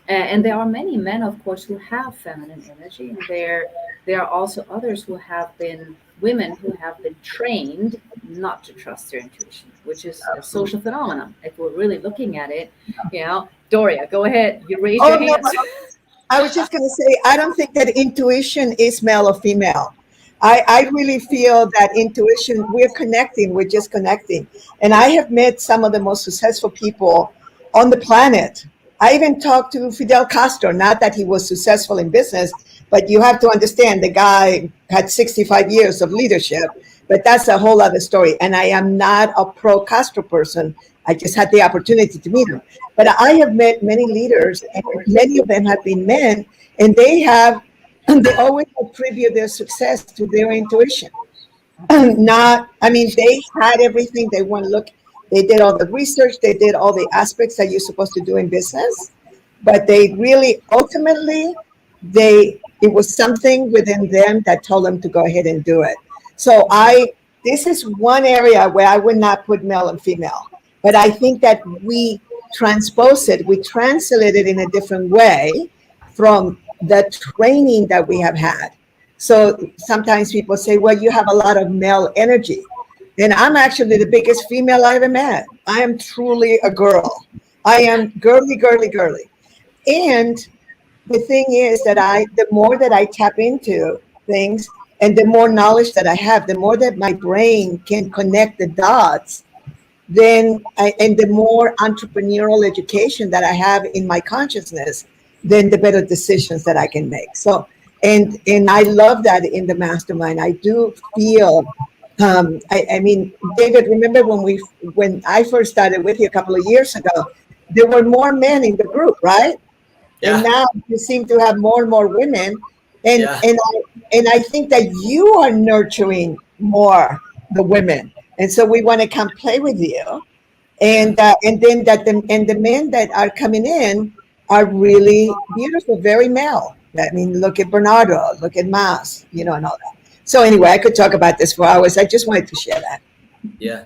And there are many men, of course, who have feminine energy. And there are also others who have been women who have been trained not to trust their intuition, which is a social phenomenon. If we're really looking at it, Doria, go ahead. You raise your hands. No, I was just going to say, I don't think that intuition is male or female. I really feel that intuition, we're just connecting. And I have met some of the most successful people on the planet. I even talked to Fidel Castro, not that he was successful in business, but you have to understand the guy had 65 years of leadership, but that's a whole other story. And I am not a pro-Castro person. I just had the opportunity to meet him. But I have met many leaders, and many of them have been men, and they always attribute their success to their intuition. They had everything. They did all the research. They did all the aspects that you're supposed to do in business. But they really, ultimately, it was something within them that told them to go ahead and do it. So this is one area where I would not put male and female. But I think that we transpose it, we translate it in a different way from the training that we have had. So sometimes people say, well, you have a lot of male energy. And I'm actually the biggest female I ever met. I am truly a girl. I am girly. And the thing is that the more that I tap into things and the more knowledge that I have, the more that my brain can connect the dots, and the more entrepreneurial education that I have in my consciousness, then the better decisions that I can make. So, and I love that in the mastermind. I do feel, David, remember when I first started with you a couple of years ago, there were more men in the group, right? Yeah. And now you seem to have more and more women. And I think that you are nurturing more the women. And so we want to come play with you. And then the men that are coming in are really beautiful, very male. I mean, look at Bernardo, look at Mas, and all that. So anyway, I could talk about this for hours. I just wanted to share that. Yeah.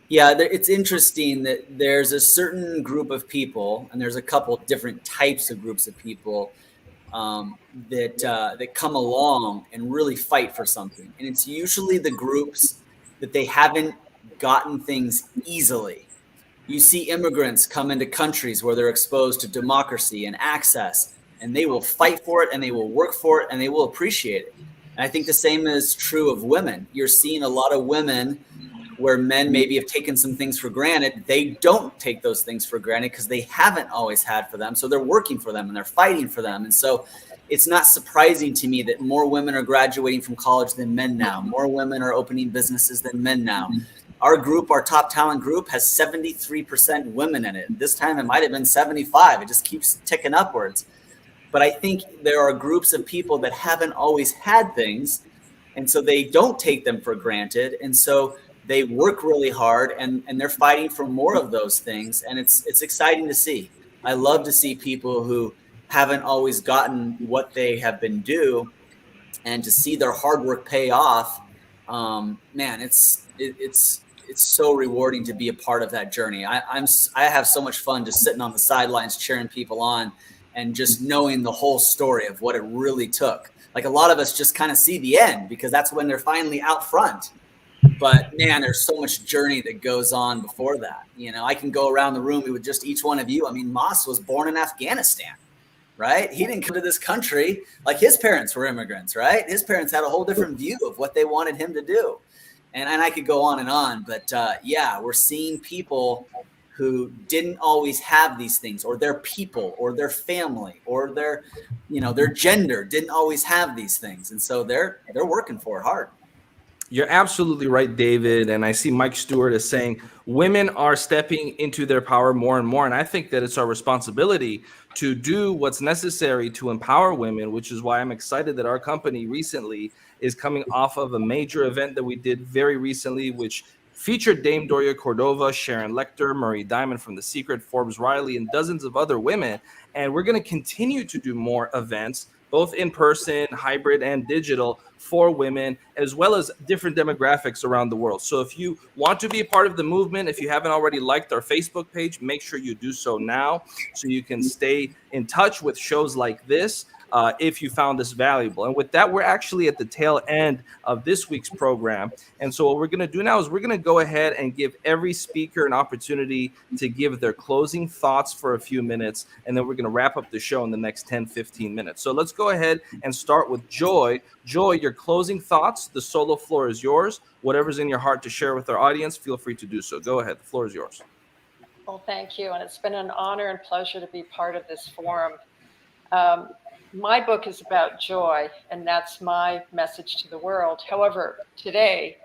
It's interesting that there's a certain group of people, and there's a couple different types of groups of people that come along and really fight for something. And it's usually the groups that they haven't gotten things easily. You see immigrants come into countries where they're exposed to democracy and access, and they will fight for it, and they will work for it, and they will appreciate it. And I think the same is true of women. You're seeing a lot of women where men maybe have taken some things for granted. They don't take those things for granted because they haven't always had for them. So they're working for them and they're fighting for them. And so it's not surprising to me that more women are graduating from college than men now. More women are opening businesses than men now. Our group, our top talent group, has 73% women in it. This time it might have been 75. It just keeps ticking upwards. But I think there are groups of people that haven't always had things, and so they don't take them for granted. And so they work really hard, and they're fighting for more of those things. And it's exciting to see. I love to see people who haven't always gotten what they have been due, and to see their hard work pay off. Man, it's so rewarding to be a part of that journey. I have so much fun just sitting on the sidelines cheering people on, and just knowing the whole story of what it really took. Like, a lot of us just kind of see the end because that's when they're finally out front. But man, there's so much journey that goes on before that. You know, I can go around the room with just each one of you. I mean, Moss was born in Afghanistan, right? He didn't come to this country like his parents were immigrants, right? His parents had a whole different view of what they wanted him to do. And I could go on, but yeah, we're seeing people who didn't always have these things, or their people, or their family, or their gender didn't always have these things. And so they're working for it hard. You're absolutely right, David. And I see Mike Stewart is saying women are stepping into their power more and more. And I think that it's our responsibility to do what's necessary to empower women, which is why I'm excited that our company recently is coming off of a major event that we did very recently, which featured Dame Doria Cordova, Sharon Lecter, Marie Diamond from The Secret, Forbes Riley, and dozens of other women. And we're going to continue to do more events, both in person, hybrid, and digital, for women, as well as different demographics around the world. So if you want to be a part of the movement, if you haven't already liked our Facebook page, make sure you do so now so you can stay in touch with shows like this. If you found this valuable. And with that, we're actually at the tail end of this week's program. And so what we're going to do now is we're going to go ahead and give every speaker an opportunity to give their closing thoughts for a few minutes. And then we're going to wrap up the show in the next 10, 15 minutes. So let's go ahead and start with Joy. Joy, your closing thoughts. The solo floor is yours. Whatever's in your heart to share with our audience, feel free to do so. Go ahead. The floor is yours. Well, thank you. And it's been an honor and pleasure to be part of this forum. My book is about joy, and that's my message to the world. However, today,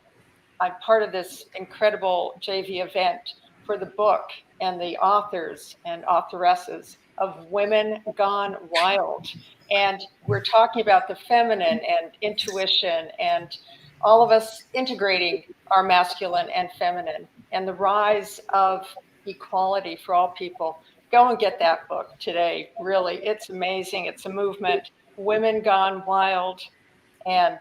I'm part of this incredible JV event for the book and the authors and authoresses of Women Gone Wild. And we're talking about the feminine and intuition, and all of us integrating our masculine and feminine, and the rise of equality for all people. Go and get that book today. Really, it's amazing. It's a movement. Women Gone Wild and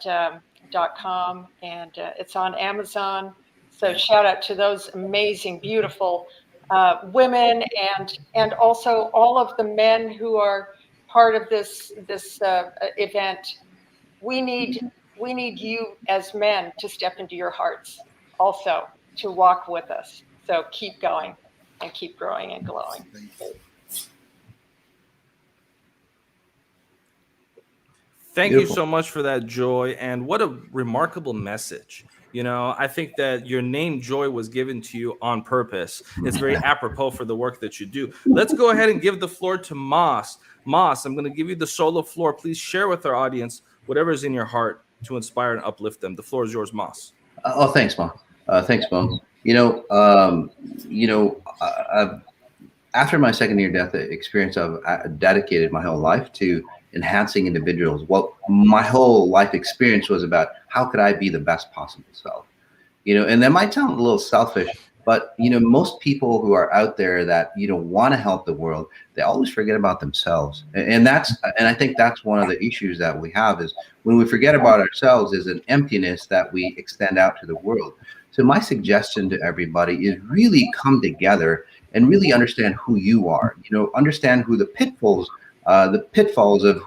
.com, and it's on Amazon. So shout out to those amazing, beautiful women, and also all of the men who are part of this event. We need you as men to step into your hearts, also to walk with us. So keep going and keep growing and glowing. Thank you so much for that, Joy. And what a remarkable message. You know, I think that your name, Joy, was given to you on purpose. It's very apropos for the work that you do. Let's go ahead and give the floor to Moss. Moss, I'm going to give you the solo floor. Please share with our audience whatever's in your heart to inspire and uplift them. The floor is yours, Moss. Thanks, Mom. Thanks, Mom. After my second near-death experience, I've dedicated my whole life to enhancing individuals. Well, my whole life experience was about how could I be the best possible self, and that might sound a little selfish, but, most people who are out there that, want to help the world, they always forget about themselves. And I think that's one of the issues that we have is when we forget about ourselves is an emptiness that we extend out to the world. So my suggestion to everybody is really come together and really understand who you are, understand who the pitfalls of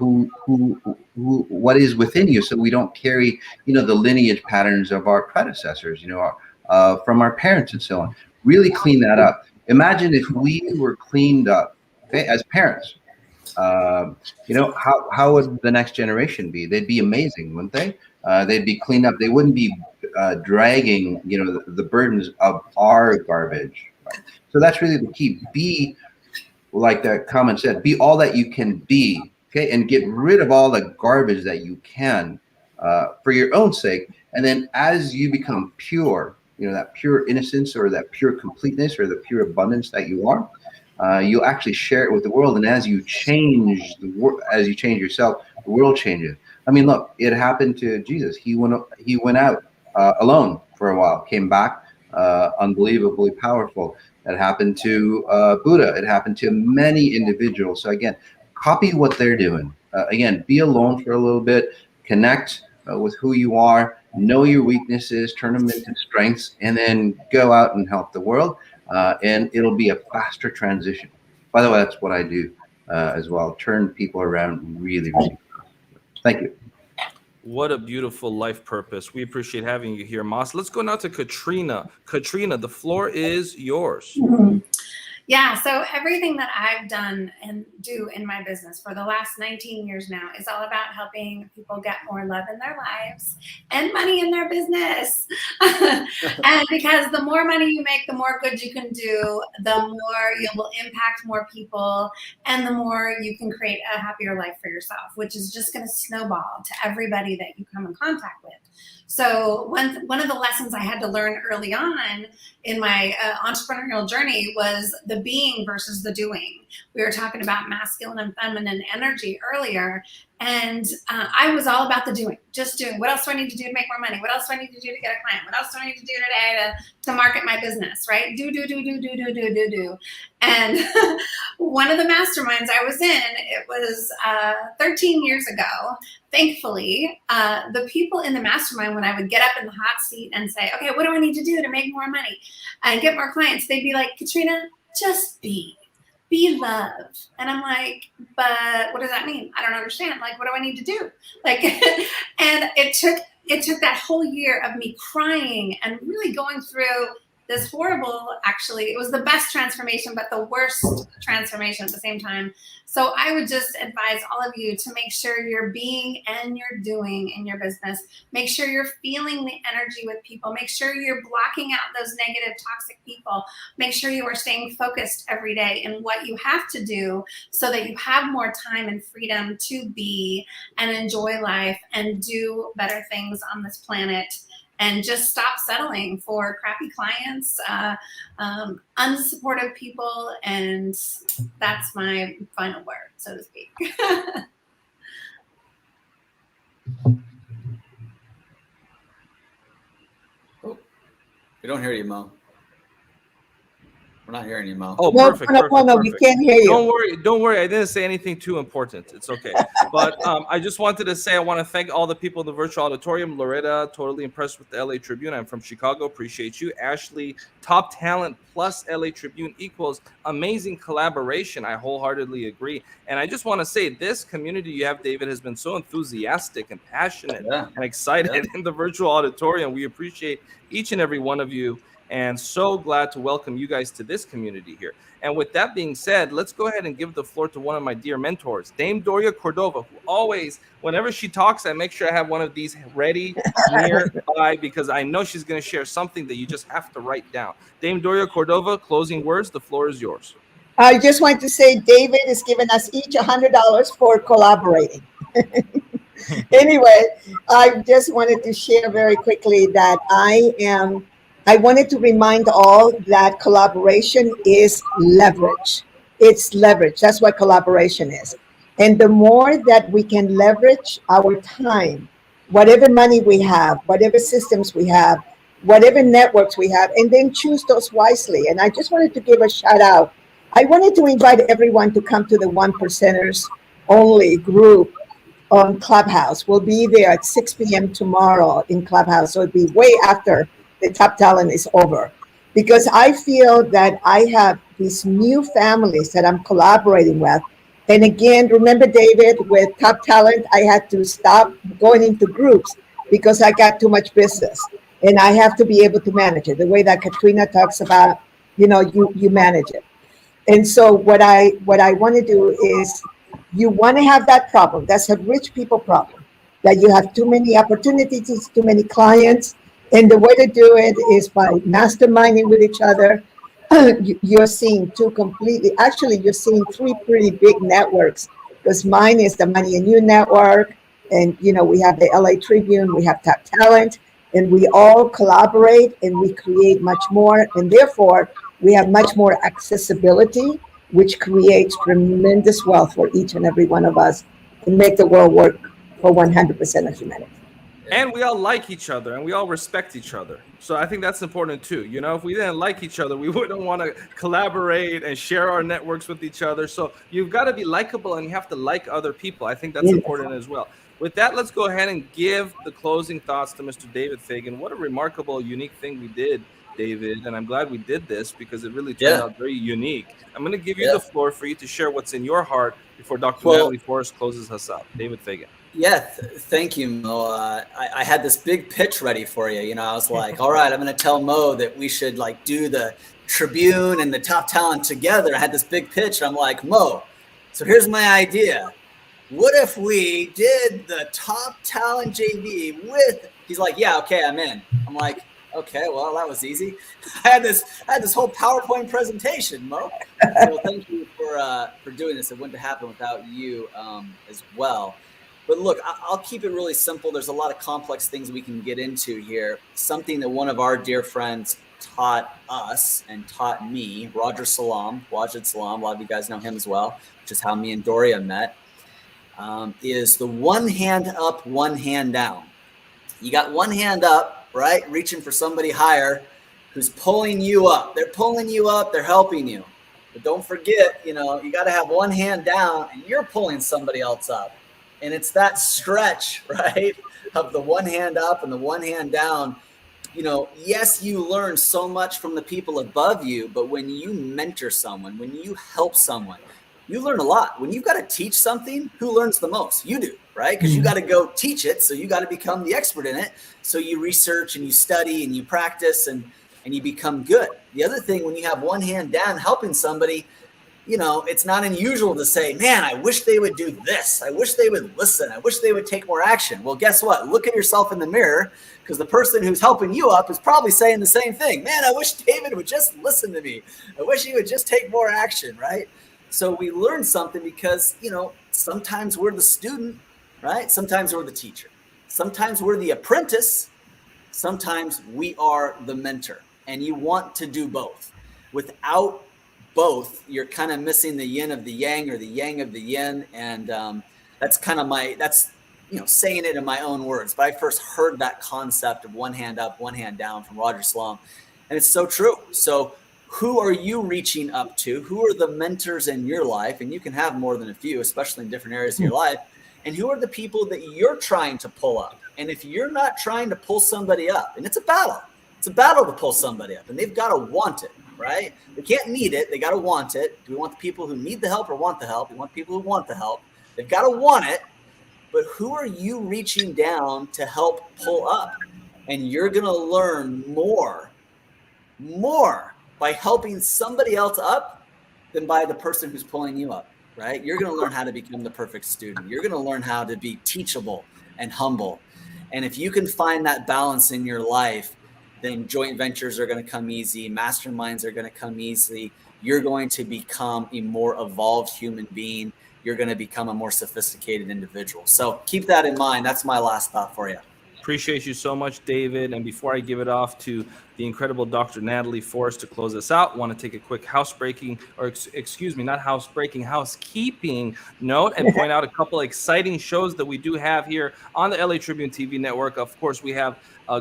what is within you, so we don't carry, the lineage patterns of our predecessors, from our parents and so on. Really clean that up. Imagine if we were cleaned up, okay, as parents. How would the next generation be? They'd be amazing, wouldn't they? They'd be cleaned up. They wouldn't be dragging, the burdens of our garbage. Right? So that's really the key. Be, like that comment said, be all that you can be, okay, and get rid of all the garbage that you can for your own sake. And then as you become pure, that pure innocence or that pure completeness or the pure abundance that you are, you'll actually share it with the world. And as you change as you change yourself, the world changes. I mean, look, it happened to Jesus. He went out alone for a while, came back, unbelievably powerful. That happened to Buddha. It happened to many individuals. So again, copy what they're doing. Again, be alone for a little bit, connect with who you are, know your weaknesses, turn them into strengths, and then go out and help the world. And it'll be a faster transition. By the way, that's what I do as well. Turn people around really, really fast. Thank you. What a beautiful life purpose. We appreciate having you here, Moss. Let's go now to Katrina. Katrina, the floor is yours. Yeah, so everything that I've done and do in my business for the last 19 years now is all about helping people get more love in their lives and money in their business. And because the more money you make, the more good you can do, the more you will impact more people, and the more you can create a happier life for yourself, which is just going to snowball to everybody that you come in contact with. So one of the lessons I had to learn early on in my entrepreneurial journey was the being versus the doing. We were talking about masculine and feminine energy earlier, and I was all about the doing, just doing. What else do I need to do to make more money? What else do I need to do to get a client? What else do I need to do today to market my business, right? Do. And one of the masterminds I was in, it was 13 years ago. Thankfully, the people in the mastermind, when I would get up in the hot seat and say, okay, what do I need to do to make more money and get more clients? They'd be like, Katrina, just be love. And I'm like, but what does that mean? I don't understand. Like, what do I need to do? Like, and it took that whole year of me crying and really going through this horrible, actually, it was the best transformation, but the worst transformation at the same time. So I would just advise all of you to make sure you're being and you're doing in your business. Make sure you're feeling the energy with people. Make sure you're blocking out those negative, toxic people. Make sure you are staying focused every day in what you have to do so that you have more time and freedom to be and enjoy life and do better things on this planet. And just stop settling for crappy clients, unsupportive people, and that's my final word, so to speak. Oh, we don't hear you, Mo. We're not hearing you, Mo. Oh, No, perfect. we can't hear you. Don't worry. I didn't say anything too important. It's okay. But I just wanted to say I want to thank all the people in the virtual auditorium. Loretta, totally impressed with the LA Tribune. I'm from Chicago. Appreciate you. Ashley, top talent plus LA Tribune equals amazing collaboration. I wholeheartedly agree. And I just want to say this community you have, David, has been so enthusiastic and passionate and excited in the virtual auditorium. We appreciate each and every one of you. And so glad to welcome you guys to this community here. And with that being said, let's go ahead and give the floor to one of my dear mentors, Dame Doria Cordova, who always, whenever she talks, I make sure I have one of these ready nearby because I know she's going to share something that you just have to write down. Dame Doria Cordova, closing words. The floor is yours. I just want to say David has given us each $100 for collaborating. Anyway, I just wanted to share very quickly that I wanted to remind all that collaboration is leverage. It's leverage. That's what collaboration is. And the more that we can leverage our time, whatever money we have, whatever systems we have, whatever networks we have, and then choose those wisely. And I just wanted to give a shout out. I wanted to invite everyone to come to the 1%ers only group on Clubhouse. We'll be there at 6 p.m. tomorrow in Clubhouse. So it'll be way after the Top Talent is over, because I feel that I have these new families that I'm collaborating with. And again, remember, David, with Top Talent, I had to stop going into groups because I got too much business and I have to be able to manage it the way that Katrina talks about, you manage it. And so what I want to do is, you want to have that problem. That's a rich people problem, that you have too many opportunities, too many clients. And the way to do it is by masterminding with each other. You're seeing you're seeing three pretty big networks, because mine is the Money and You Network. And, we have the LA Tribune, we have Top Talent, and we all collaborate and we create much more. And therefore, we have much more accessibility, which creates tremendous wealth for each and every one of us and make the world work for 100% of humanity. And we all like each other and we all respect each other. So I think that's important too. You know, if we didn't like each other, we wouldn't want to collaborate and share our networks with each other. So you've got to be likable and you have to like other people. I think that's important as well. With that, let's go ahead and give the closing thoughts to Mr. David Fagan. What a remarkable, unique thing we did, David. And I'm glad we did this because it really turned out very unique. I'm going to give you the floor for you to share what's in your heart before Dr. Natalie Forest closes us out. David Fagan. Yeah, thank you, Mo. I had this big pitch ready for you. You know, I was like, all right, I'm going to tell Mo that we should like do the Tribune and the top talent together. I had this big pitch. I'm like, Mo, so here's my idea. What if we did the top talent JV with, he's like, yeah, okay, I'm in. I'm like, okay, well, that was easy. I had this whole PowerPoint presentation, Mo. So thank you for doing this. It wouldn't have happened without you as well. But look, I'll keep it really simple. There's a lot of complex things we can get into here. Something that one of our dear friends taught us and taught me, Wajid Salam, a lot of you guys know him as well, which is how me and Doria met, is the one hand up, one hand down. You got one hand up, right, reaching for somebody higher who's pulling you up. They're pulling you up. They're helping you. But don't forget, you know, you got to have one hand down and you're pulling somebody else up. And it's that stretch, right, of the one hand up and the one hand down. You know, yes, you learn so much from the people above you, but when you mentor someone, when you help someone, you learn a lot. When you've got to teach something, who learns the most? You do, right? Because you got to go teach it. So you got to become the expert in it. So you research and you study and you practice and you become good. The other thing, when you have one hand down helping somebody, you know, it's not unusual to say, man, I wish they would do this. I wish they would listen. I wish they would take more action. Well, guess what? Look at yourself in the mirror, because the person who's helping you up is probably saying the same thing. Man, I wish David would just listen to me. I wish he would just take more action, right? So we learn something because, you know, sometimes we're the student, right? Sometimes we're the teacher. Sometimes we're the apprentice. Sometimes we are the mentor. And you want to do both. Without both, you're kind of missing the yin of the yang or the yang of the yin. And that's kind of that's, you know, saying it in my own words. But I first heard that concept of one hand up, one hand down from Wajid Salam. And it's so true. So who are you reaching up to? Who are the mentors in your life? And you can have more than a few, especially in different areas of your life. And who are the people that you're trying to pull up? And if you're not trying to pull somebody up, and it's a battle to pull somebody up, and they've got to want it. Right? They can't need it. They got to want it. Do we want the people who need the help or want the help? We want people who want the help. They've got to want it. But who are you reaching down to help pull up? And you're going to learn more by helping somebody else up than by the person who's pulling you up, right? You're going to learn how to become the perfect student. You're going to learn how to be teachable and humble. And if you can find that balance in your life, then joint ventures are going to come easy. Masterminds are going to come easily. You're going to become a more evolved human being. You're going to become a more sophisticated individual. So keep that in mind. That's my last thought for you. Appreciate you so much, David. And before I give it off to the incredible Dr. Natalie Forest to close us out, I want to take a quick housekeeping note and point out a couple of exciting shows that we do have here on the LA Tribune TV network. Of course, we have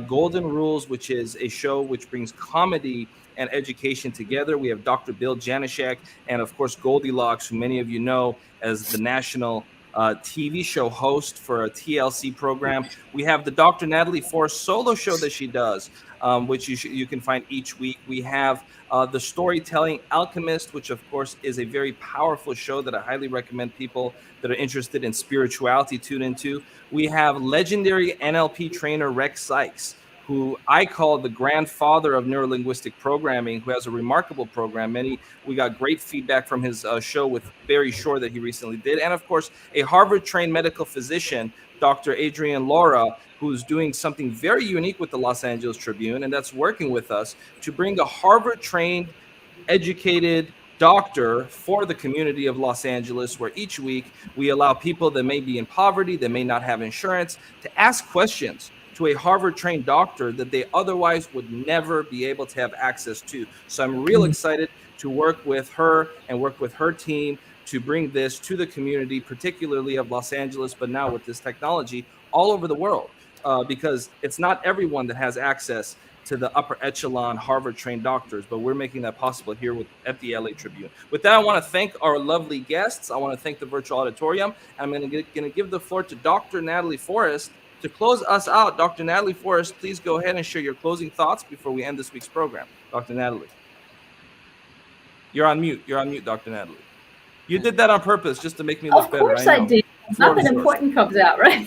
Golden Rules, which is a show which brings comedy and education together. We have Dr. Bill Janishek and, of course, Goldilocks, who many of you know as the national TV show host for a TLC program. We have the Dr. Natalie Forest solo show that she does, which you can find each week. We have the Storytelling Alchemist, which of course is a very powerful show that I highly recommend people that are interested in spirituality tune into. We have legendary NLP trainer Rex Sykes, who I call the grandfather of neurolinguistic programming, who has a remarkable program. We got great feedback from his show with Barry Shore that he recently did. And of course, a Harvard-trained medical physician, Dr. Adrienne Laura, who's doing something very unique with the Los Angeles Tribune, and that's working with us to bring a Harvard-trained, educated doctor for the community of Los Angeles, where each week we allow people that may be in poverty, that may not have insurance, to ask questions to a Harvard-trained doctor that they otherwise would never be able to have access to. So I'm real excited to work with her and work with her team to bring this to the community, particularly of Los Angeles, but now with this technology all over the world. because it's not everyone that has access to the upper echelon Harvard-trained doctors, but we're making that possible here at the LA Tribune. With that, I want to thank our lovely guests. I want to thank the virtual auditorium. I'm going to give the floor to Dr. Natalie Forest to close us out. Dr. Natalie Forest, please go ahead and share your closing thoughts before we end this week's program. Dr. Natalie. You're on mute. You're on mute, Dr. Natalie. You did that on purpose just to make me look better. Of course I did. Nothing important comes out, right?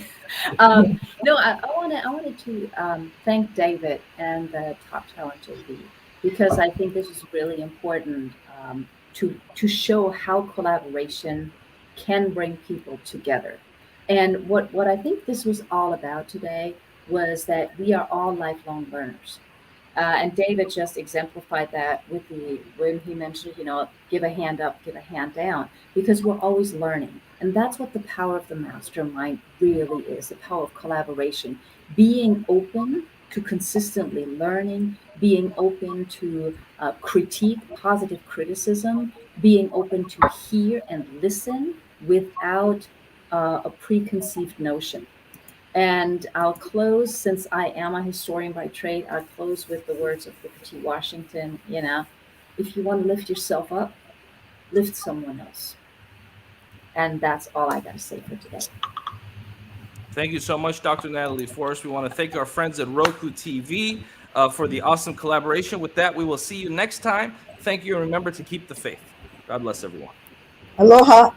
No, I wanted to thank David and the Top Talent JV, because I think this is really important to show how collaboration can bring people together. And what I think this was all about today was that we are all lifelong learners. And David just exemplified that when he mentioned, give a hand up, give a hand down, because we're always learning. And that's what the power of the mastermind really is, the power of collaboration, being open to consistently learning, being open to critique, positive criticism, being open to hear and listen without a preconceived notion. And I'll close, since I am a historian by trade, I'll close with the words of Booker T. Washington, if you want to lift yourself up, lift someone else. And that's all I got to say for today. Thank you so much, Dr. Natalie Forest. We want to thank our friends at Roku TV for the awesome collaboration. With that, we will see you next time. Thank you, and remember to keep the faith. God bless everyone. Aloha.